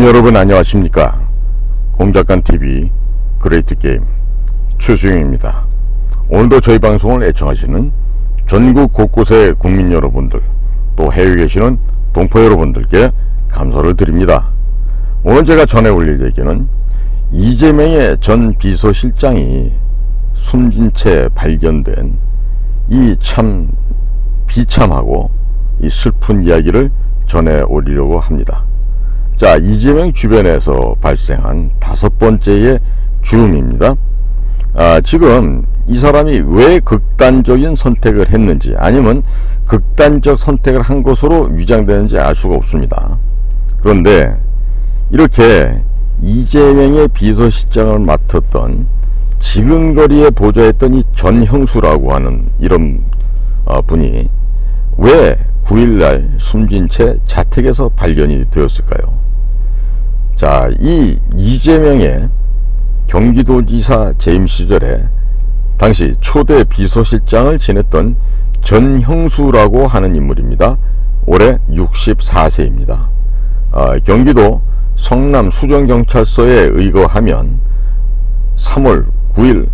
시민 여러분 안녕하십니까. 공작간TV 그레이트게임 최수영입니다. 오늘도 저희 방송을 애청하시는 전국 곳곳의 국민 여러분들, 또 해외에 계시는 동포 여러분들께 감사를 드립니다. 오늘 제가 전해 올릴 얘기는 이재명의 전 비서실장이 숨진 채 발견된 이 참 비참하고 이 슬픈 이야기를 전해 올리려고 합니다. 자, 이재명 주변에서 발생한 5번째의 죽음입니다. 지금 이 사람이 왜 극단적인 선택을 했는지, 아니면 극단적 선택을 한 것으로 위장되는지 알 수가 없습니다. 그런데 이렇게 이재명의 비서실장을 맡았던 지근거리에 보좌했던 이 전형수라고 하는 이런 분이 왜 9일날 숨진 채 자택에서 발견이 되었을까요? 자, 이 이재명의 경기도지사 재임 시절에 당시 초대 비서실장을 지냈던 전형수라고 하는 인물입니다. 올해 64세입니다. 경기도 성남 수정경찰서에 의거하면 3월 9일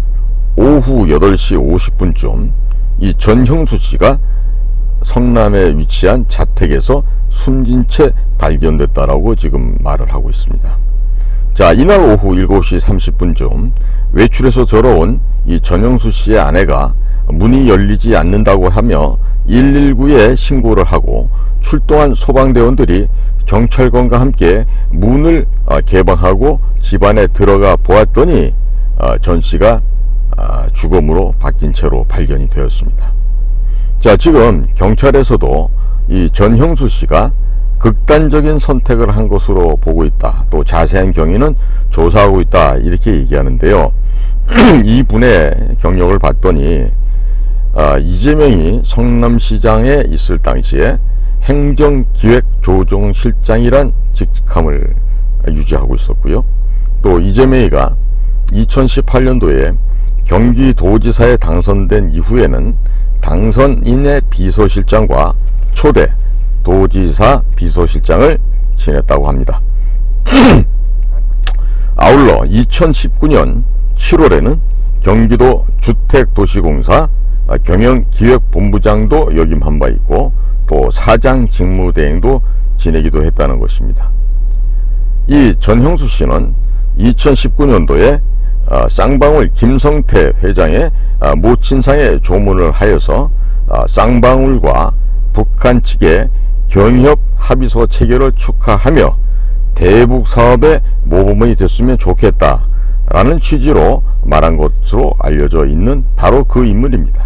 오후 8시 50분쯤 이 전형수 씨가 성남에 위치한 자택에서 숨진 채 발견됐다라고 지금 말을 하고 있습니다. 자, 이날 오후 7시 30분쯤 외출해서 들어온 이 전형수 씨의 아내가 문이 열리지 않는다고 하며 119에 신고를 하고 출동한 소방대원들이 경찰관과 함께 문을 개방하고 집안에 들어가 보았더니 전 씨가 주검으로 박힌 채로 발견이 되었습니다. 자, 지금 경찰에서도 이 전형수 씨가 극단적인 선택을 한 것으로 보고 있다, 또 자세한 경위는 조사하고 있다, 이렇게 얘기하는데요. 이분의 경력을 봤더니 이재명이 성남시장에 있을 당시에 행정기획조정실장이란 직함을 유지하고 있었고요. 또 이재명이가 2018년도에 경기도지사에 당선된 이후에는 당선인의 비서실장과 초대 도지사 비서실장을 지냈다고 합니다. 아울러 2019년 7월에는 경기도 주택도시공사 경영기획본부장도 역임한 바 있고, 또 사장 직무대행도 지내기도 했다는 것입니다. 이 전형수 씨는 2019년도에 쌍방울 김성태 회장의 모친상에 조문을 하여서 쌍방울과 북한 측의 경협 합의서 체결을 축하하며 대북 사업에 모범이 됐으면 좋겠다라는 취지로 말한 것으로 알려져 있는 바로 그 인물입니다.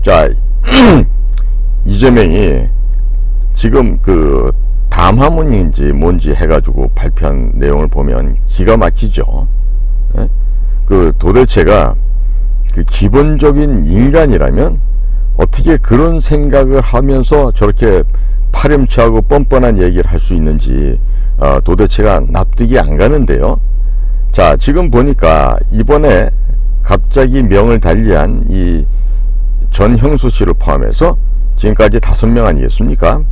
자, 이재명이 지금 그 담화문인지 뭔지 해가지고 발표한 내용을 보면 기가 막히죠. 그 도대체가 그 기본적인 인간이라면 어떻게 그런 생각을 하면서 저렇게 파렴치하고 뻔뻔한 얘기를 할 수 있는지 도대체가 납득이 안 가는데요. 자, 지금 보니까 이번에 갑자기 명을 달리한 이 전형수 씨를 포함해서 지금까지 5명 아니겠습니까?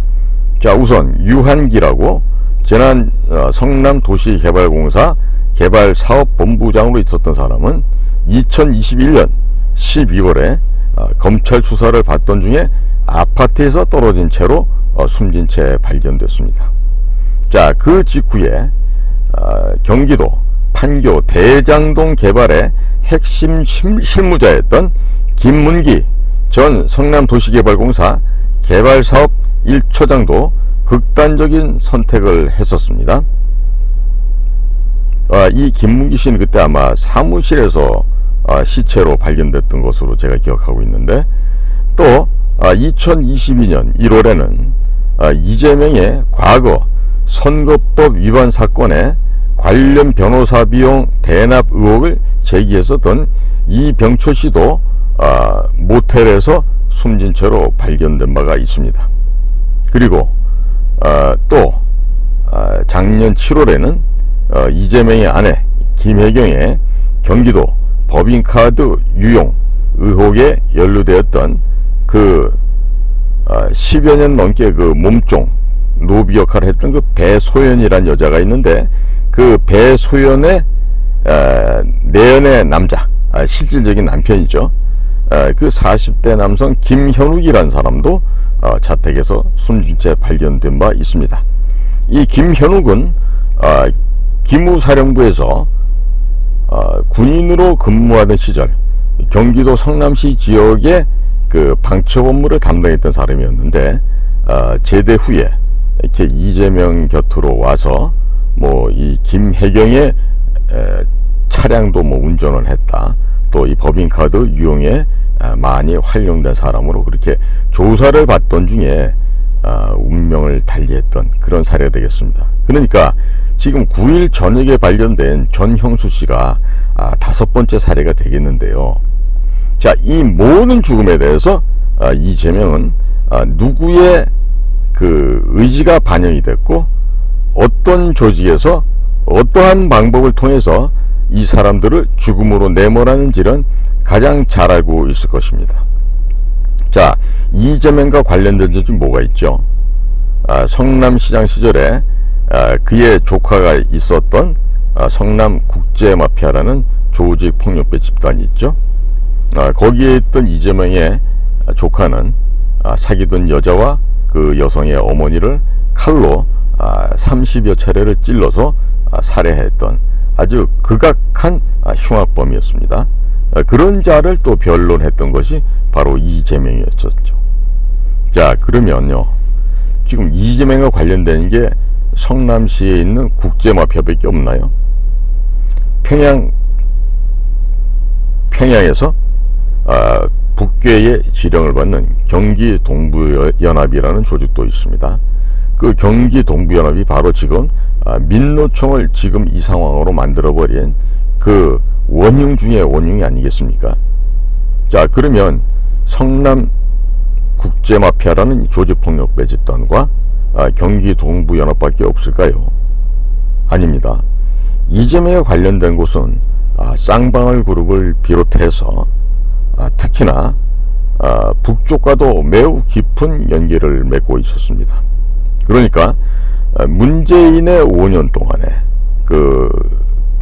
자, 우선 유한기라고 지난 성남도시개발공사 개발사업본부장으로 있었던 사람은 2021년 12월에 검찰 수사를 받던 중에 아파트에서 떨어진 채로 숨진 채 발견됐습니다. 자, 그 직후에 경기도 판교 대장동 개발의 핵심 실무자였던 김문기 전 성남도시개발공사 개발사업 1처장도 극단적인 선택을 했었습니다. 이 김문기 씨는 그때 아마 사무실에서 시체로 발견됐던 것으로 제가 기억하고 있는데, 또 2022년 1월에는 이재명의 과거 선거법 위반 사건에 관련 변호사 비용 대납 의혹을 제기했었던 이병철 씨도 모텔에서 숨진 채로 발견된 바가 있습니다. 그리고 또 작년 7월에는 이재명의 아내 김혜경의 경기도 법인카드 유용 의혹에 연루되었던 그 10여 년 넘게 그 몸종 노비 역할을 했던 그 배소연이란 여자가 있는데, 그 배소연의 내연의 남자, 실질적인 남편이죠. 그 40대 남성 김현욱이라는 사람도 자택에서 숨진 채 발견된 바 있습니다. 이 김현욱은 기무사령부에서 군인으로 근무하던 시절 경기도 성남시 지역의 그 방첩 업무를 담당했던 사람이었는데, 제대 후에 이렇게 이재명 곁으로 와서 뭐 이 김혜경의 차량도 뭐 운전을 했다, 또 이 법인카드 유용에 많이 활용된 사람으로 그렇게 조사를 받던 중에 운명을 달리했던 그런 사례가 되겠습니다. 그러니까 지금 9일 저녁에 발견된 전형수 씨가 5번째 사례가 되겠는데요. 자, 이 모든 죽음에 대해서 이재명은 누구의 그 의지가 반영이 됐고, 어떤 조직에서 어떠한 방법을 통해서 이 사람들을 죽음으로 내몰았는지는 가장 잘 알고 있을 것입니다. 자, 이재명과 관련된 점이 뭐가 있죠? 성남시장 시절에 그의 조카가 있었던 성남국제마피아라는 조직폭력배 집단이 있죠. 거기에 있던 이재명의 조카는 사귀던 여자와 그 여성의 어머니를 칼로 30여 차례를 찔러서 살해했던 아주 극악한 흉악범이었습니다. 그런 자를 또 변론했던 것이 바로 이재명이었죠. 자, 그러면요, 지금 이재명과 관련된 게 성남시에 있는 국제마피아밖에 없나요? 평양에서 북괴의 지령을 받는 경기동부연합이라는 조직도 있습니다. 그 경기동부연합이 바로 지금 민노총을 지금 이 상황으로 만들어버린 그 원흉 중에 원흉이 아니겠습니까? 자, 그러면 성남 국제마피아라는 조직폭력배 집단과 경기동부연합밖에 없을까요? 아닙니다. 이재명에 관련된 곳은 쌍방울 그룹을 비롯해서 특히나 북쪽과도 매우 깊은 연계를 맺고 있었습니다. 그러니까 문재인의 5년 동안에 그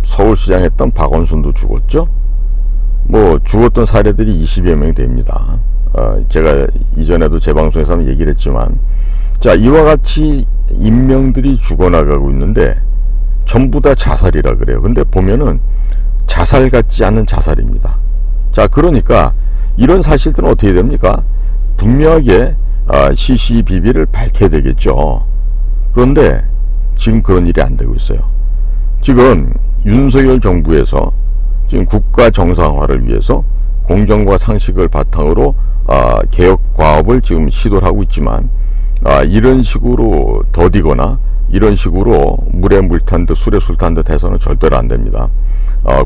서울시장 했던 박원순도 죽었죠. 뭐 죽었던 사례들이 20여 명이 됩니다. 제가 이전에도 제 방송에서 한번 얘기를 했지만, 자, 이와 같이 인명들이 죽어나가고 있는데 전부 다 자살이라 그래요. 근데 보면은 자살 같지 않은 자살입니다. 자, 그러니까 이런 사실들은 어떻게 됩니까? 분명하게 시시비비를 밝혀야 되겠죠. 그런데 지금 그런 일이 안 되고 있어요. 지금 윤석열 정부에서 지금 국가 정상화를 위해서 공정과 상식을 바탕으로 개혁 과업을 지금 시도를 하고 있지만, 이런 식으로 더디거나 이런 식으로 물에 물 탄 듯 술에 술 탄 듯 해서는 절대로 안 됩니다.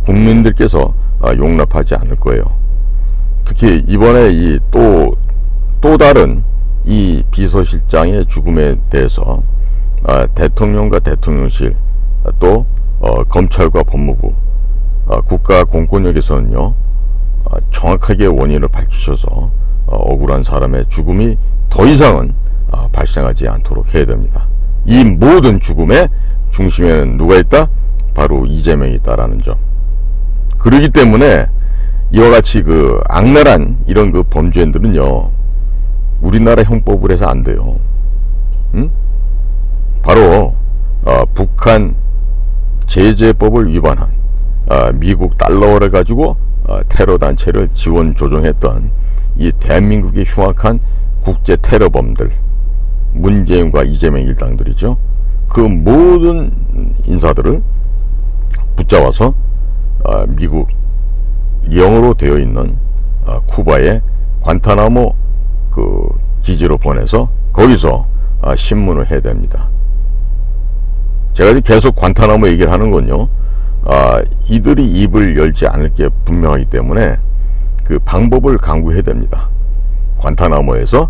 국민들께서 용납하지 않을 거예요. 특히 이번에 이 또 다른 이 비서실장의 죽음에 대해서 대통령과 대통령실, 또 검찰과 법무부, 국가 공권력에서는요, 정확하게 원인을 밝히셔서 억울한 사람의 죽음이 더 이상은 발생하지 않도록 해야 됩니다. 이 모든 죽음의 중심에는 누가 있다? 바로 이재명이 있다라는 점. 그러기 때문에 이와 같이 그 악랄한 이런 그 범죄인들은요, 우리나라 형법을 해서 안 돼요. 바로 북한 제재법을 위반한 미국 달러를 가지고 테러 단체를 지원 조종했던 이 대한민국의 흉악한 국제 테러범들, 문재인과 이재명 일당들이죠. 그 모든 인사들을 붙잡아서 미국 영어로 되어 있는 쿠바의 관타나모 그 기지로 보내서 거기서 신문을 해야 됩니다. 제가 계속 관타나모 얘기를 하는 건요, 이들이 입을 열지 않을 게 분명하기 때문에 그 방법을 강구해야 됩니다. 관타나모에서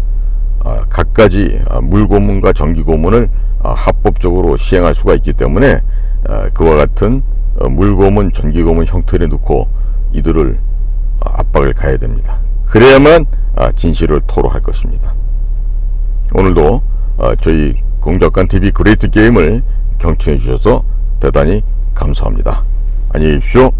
갖가지 물고문과 전기고문을 합법적으로 시행할 수가 있기 때문에 그와 같은 물고문, 전기고문 형태를 놓고 이들을 압박을 가해야 됩니다. 그래야만 진실을 토로할 것입니다. 오늘도 저희 공작관TV 그레이트 게임을 경청해 주셔서 대단히 감사합니다. 안녕히 계십시오.